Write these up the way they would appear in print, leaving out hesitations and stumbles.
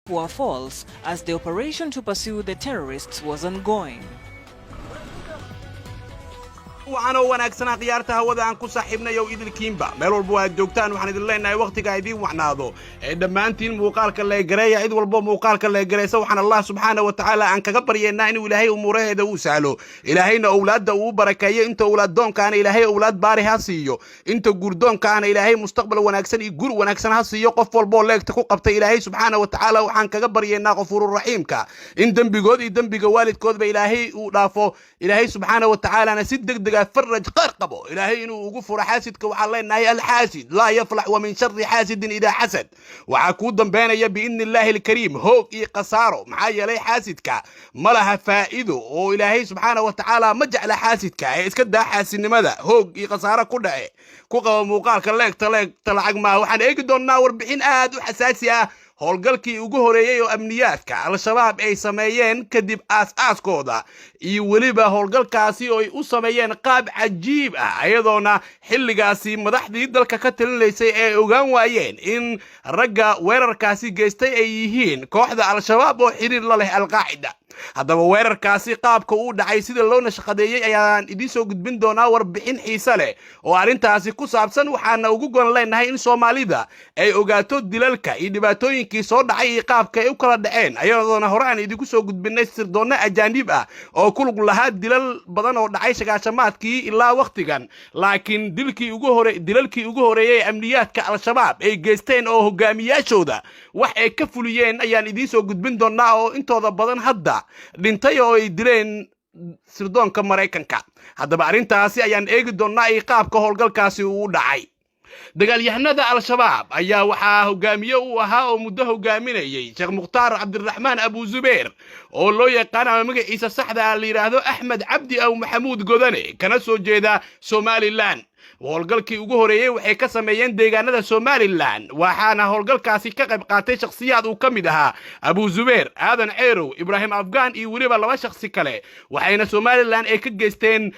were false, as the operation to pursue the terrorists was ongoing. وأنا وناكسنا قيارتها هودا عن كوسا حبنا يو إيد الكيمبا ملول بوا الدكتان وحنا دلنا وقت قاعدين وعناضو لما أنتين موقالك اللي جري عيد والبو موقالك اللي جري سبحان الله سبحانه وتعالى عن كجبر يناين وإلهي أموره دوس علو إلهينا أولاد دو بركية أنت أولاد دون كان إلهي أولاد باري هاسيو أنت جردون كان إلهي مستقبل وناكسن يجور وناكسن هاسيو قف والبو لك تكو قبت إلهي سبحانه وتعالى وعن كجبر ينا غفور الرحيم كا إن دم بجود دم بجوالد كود بإلهي ولافو إلهي سبحانه وتعالى نسد فرج قرقبه إلهي إنه وقفر حاسدك وعلينا الحاسد لا يفلح ومن شر حاسد إذا حسد وعكودا بين بإذن الله الكريم هو قصاره معايا لي حاسدك ما لها فائده وإلهي سبحانه وتعالى مجعل حاسدك إسكده حاسد ماذا هو قصاره كله كوكا موقالك لك طلع ما وحن إيقدون ناور بحين آد وحساسية howlgalkii ugu horeeyay oo amniyaadka al-shabaab ay sameeyeen kadib aas-aaskooda iyo waliba howlgalkaasi oo ay u sameeyeen qaab cajiib ah ayadoona xilligaasi madaxdii dalka ka talinaysay ay ogaan waayeen in ragga weerarkaasi geystay ay yihiin kooxda al-shabaab oo xiriir la leh al-qaacida haddaba weerarkaasi qaabka uu dhacay sida loo nashqadeeyay ayaan idin soo gudbin doonaa warbixin xiiso leh oo arrintaasi ku saabsan waxaana ugu go'an leenahay in Soomaalida ay ogaato dilalka iyo dhibaatooyinkii soo dhacay iyo qaabka ay u kala dhaceen ayadoona hore aan idinku soo gudbinay sirdoonno ajaanib ah oo ku lug lahaa dilal badan oo dhacay shaqaashamaadkii ilaa waqtigan laakiin dilalkii ugu horeeyay amniyaadka al-shabaab ay geysteen oo hogaamiyaashooda wax ay ka fuliyeen ayaan idin soo gudbin doonaa oo intooda badan hadda dhintay oo ay dileen sirdoonka Mareykanka haddaba arrintaasi ayaan eegi doonaa ay qaabka howlgalkaasi uu dhacay dagaalyahanada al-shabaab ayaa waxaa hogaamiye u ahaa oo muddo hogaaminayay Sheekh Mukhtaar Cabdiraxmaan Abu Zubeer oo loo yaqaan ama magaciisa saxda ah la yiraahdo Axmed Cabdi aw Maxamuud Godane kana soo jeeda Somaliland howlgalkii ugu horeeyay waxay ka sameeyeen deegaanada Somaliland waxaana howlgalkaasi ka qayb qaatay shakhsiyaad uu kamid ahaa Abu Zubeer Aadan Ceerow Ibrahim Afgaan iyo waliba laba shakhsi kale waxayna Somaliland ay ka geysteen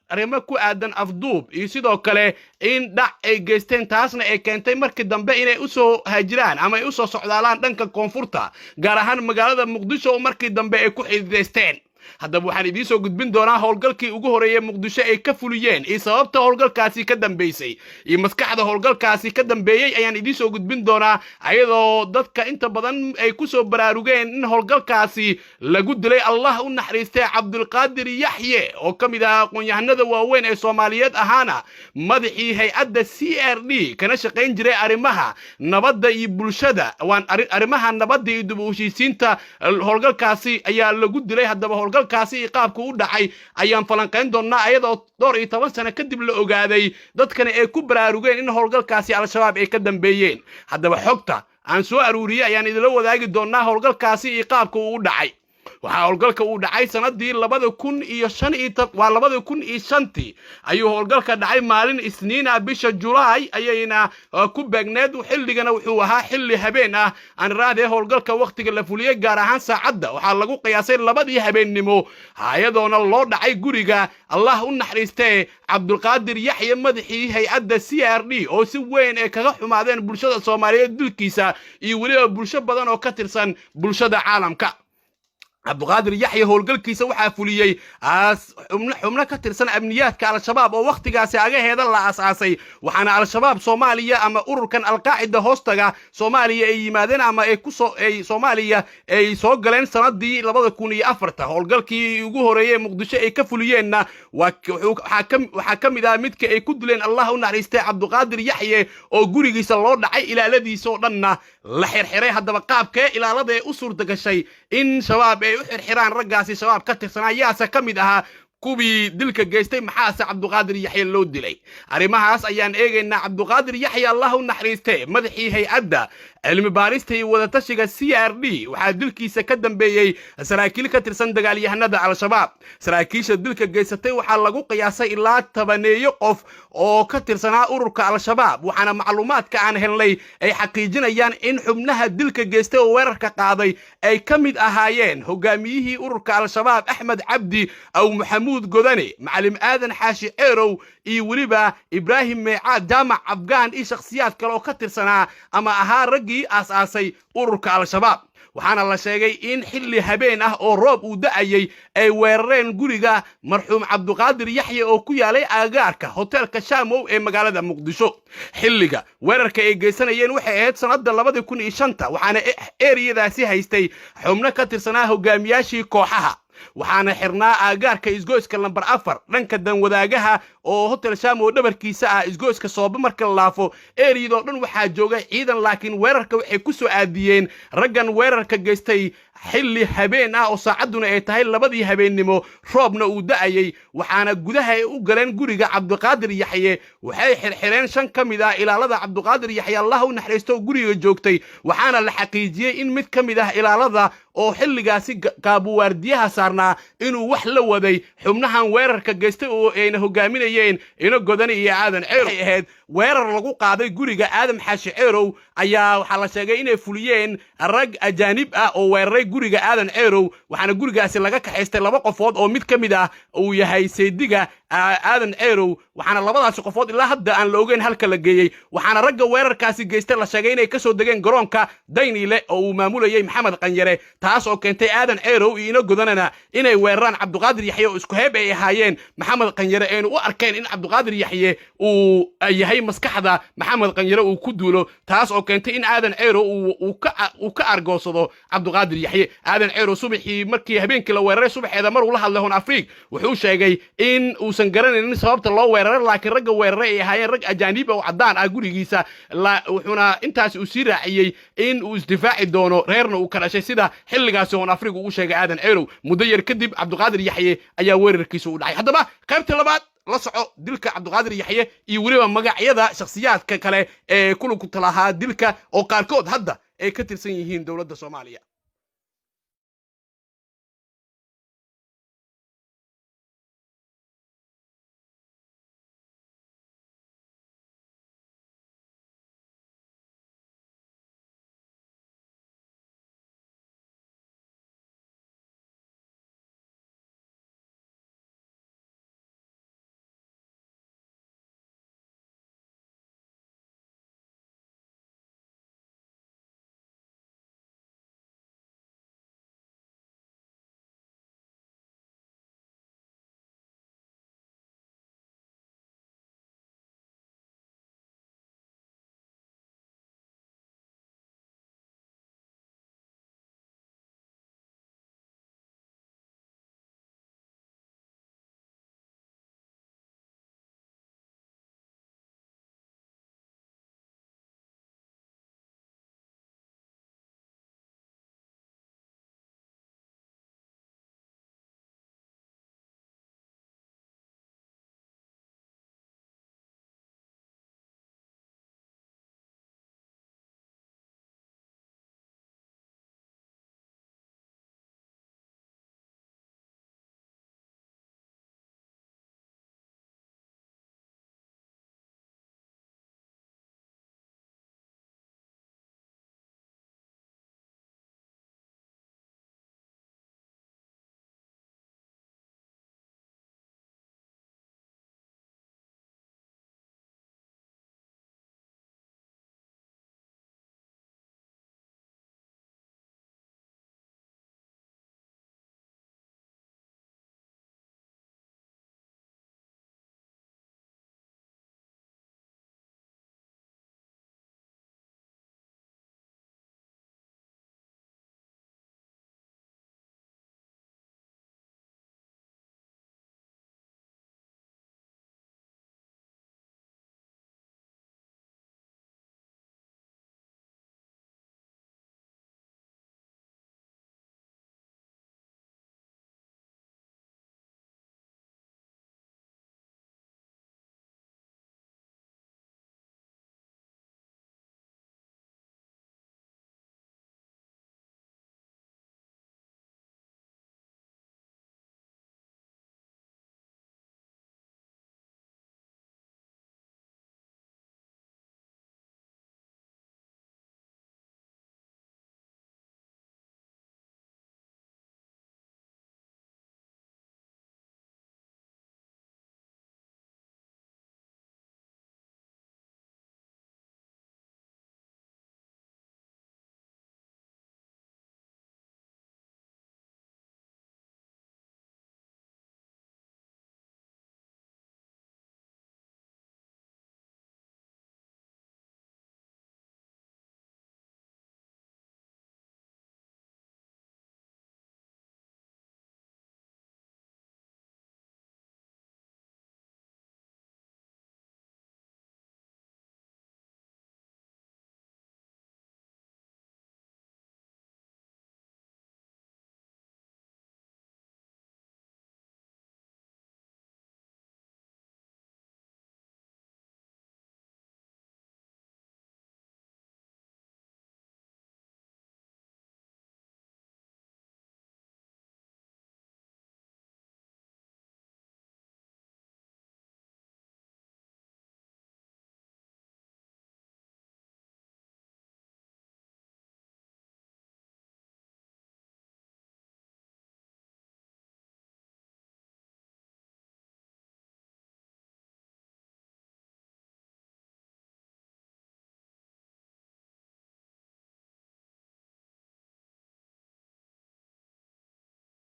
arrimo ku aadan afduub iyo sidoo kale in dhac ay geysteen taasna ay keentay markii dambe inay u soo haajiraan ama ay u soo socdaalaan dhanka koonfurta gaar ahaan magaalada Muqdisho oo markii dambe ay ku xidideysteen haddaba waxaan idiin soo gudbin doonaa howlgalkii ugu horeeyay Muqdisho ay ka fuliyeen iyo sababta howlgalkaasi ka dambeysay iyo maskaxda howlgalkaasi ka dambeeyay ayaan idiin soo gudbin doonaa ayadoo dadka inta badan ay ku soo baraarugeen in howlgalkaasi lagu dilay Allah u naxariistay Cabdulqaadir Yaxye oo kamid ah aqoon-yahanada waaweyn ee Soomaaliyeed ahaana madaxii hay'adda CRD kana shaqayn jiray arrimaha nabadda iyo bulshada arrimaha nabadda iyo dib u heshiisiinta howlgalkaasi ayaa lagu dilay haddaba howlgalkaasi qaabka u dhacay ayaan falanqayn doonaa ayadoo 12 sano kadib la ogaaday dadkana ay ku baraarugeen in howlgalkaasi al-shabaab ay ka dambeeyeen haddaba xogta aan soo aruuriyay ayaan idin la wadaagi doonaa howlgalkaasi qaabka u dhacay waxa howlgalka uu dhacay sanadii 2005 ayuu howlgalka dhacay maalin Isniin ah bisha July ayayna ku beegneed xilligana wuxuu ahaa xilli habeen ah aan raadey howlgalka waqtiga la fuliyay gaar ahaan saacada waxa lagu qiyaasay 2 habeennimo hayadoona loo dhacay guriga Allah u naxariistay Cabdulqaadir Yaxye madaxii hay'adda CRD oo si weyn ay kaga xumaadeen bulshada Soomaaliyeed dilkiisa iyo waliba bulsho badan oo ka tirsan bulshada caalamka Cabdulqaadir Yaxye howlgalkiisa waxaa fuliyay xubno ka tirsan amniyaadka al-shabaab oo waqtigaasi agaheeda la asaasay waxaana al-shabaab Soomaaliya ama ururkan al-qaacida hoostaga Soomaaliya ay yimaadeen ama ay Soomaaliya ay soo galeen sanadii 2004 howlgalkii ugu horeeyay Muqdisho ay ka fuliyeenna waxa kamid ah midka ay ku dileen Allah u naxariistay Cabdulqaadir Yaxye oo gurigiisa loo dhacay ilaaladiisa oo dhanna la xirxiray haddaba qaabka ilaalada ay u suurta gashay in shabaab ay u xirxiraan raggaasi shabaab ka tirsanaa yaasa kamid ahaa kubii dilka geystay maxaase Cabdulqaadir Yaxye loo dilay arrimahaas ayaan eegaynaa Cabdulqaadir Yaxye Allah u naxariistay madaxii hay'adda cilmi baarista iyo wada tashiga CRD waxa dilkiisa ka dambeeyay saraakiil ka tirsan dagaalyahanada al-shabaab saraakiisha dilka geysatay waxa lagu qiyaasay ilaa 10 qof oo ka tirsanaa ururka al-shabaab waxaana macluumaadka aan helnay ay xaqiijinayaan in xubnaha dilka geystay oo weerarka qaaday ay kamid ahaayeen hogaamiyihii ururka al-shabaab Axmed Cabdi aw Maxamuud maxamuud godane macalim aadan xaashi ceerow iyo weliba ibraahim meecaad jaamac afgaan iyo shakhsiyaad kale oo ka tirsanaa ama ahaa raggii aas-aasay ururka al-shabaab waxaana la sheegay in xilli habeen ah oo roob uu da'ayay ay weerareen guriga marxuum cabduqaadir yaxye oo ku yaalay aagaarka hoteelka shaamow ee magaalada muqdisho xilliga weerarka ay geysanayeen waxay ahayd sanadda 2005 waxaana eriyadaasi haystay xubno ka tirsanaa hogaamiyaashii kooxaha waxaana xirnaa aagaarka isgoyska lambar 4 dhanka danwadaagaha oo hotel shaamow dhabarkiisa ah isgoyska sooba marka la laafo eriyadoo dhan waxaa joogay ciidan laakiin weerarka waxay ku soo aadiyeen raggan weerarka geystay xilli habeen ah oo saacadduna ay tahay 2 habeennimo roobna uu da'ayay waxaana gudaha ay u galeen guriga cabduqaadir yaxye waxay xirxireen 5 ka mid ah ilaalada cabduqaadir yaxye allah u naxariisto guriga joogtay waxaana la xaqiijiyay in mid ka mid ah ilaalada oo xilligaasi kaabuwaardiyaha saarnaa inuu wax la waday xubnahan weerarka geystay oo ayna hogaaminayeen ina godane iyo aadan ceerow ay ahayd weerar lagu qaaday guriga aadam xaashi ceerow ayaa waxaa la sheegay inay fuliyeen rag ajaanib ah oo weeraray guriga aadan ceerow waxaana gurigaasi laga kaxaystay 2 qofood oo mid ka mid ah uu yahay saydiga aadan ceerow waxaana labadaasi qofood ilaa hadda aan la ogeyn halka la geeyey waxaana ragga weerarkaasi geystay la sheegay inay ka soo degeen garoonka dayniile oo uu maamulayay maxamed qanyare taas oo keentay aadan ceerow iyo ina godanana inay weeraraan cabduqaadir yaxye oo isku heeb ay ahaayeen maxamed qanyare aynu u arkeen in cabduqaadir yaxye uu yahay maskaxda maxamed qanyare uu ku duulo taas oo keentay in aadan ceerow uu ka argoosado cabduqaadir yaxye aadan ceerow subaxii markii habeenkii la weeraray subaxeeda mar uu la hadlay Hoon Afrika wuxuu sheegay in uusan garanaynin sababta loo weeraray laakiin ragga weeraray ay ahaayeen rag ajaanib oo cadaan ah gurigiisa wuxuuna intaas uu sii raaciyay in uu isdifaaci doono reerna uu ka dhashay sida xilligaasi Hoon Afrika uu sheegay aadan ceerow muddo yar kadib cabduqaadir yaxye ayaa weerarkiisa u dhacay haddaba qaybta labaad la soco dilka cabduqaadir yaxye iyo weliba magacyada shakhsiyaadka kale ee ku lug lahaa dilka oo qaarkood hadda ay ka tirsan yihiin dowladda Soomaaliya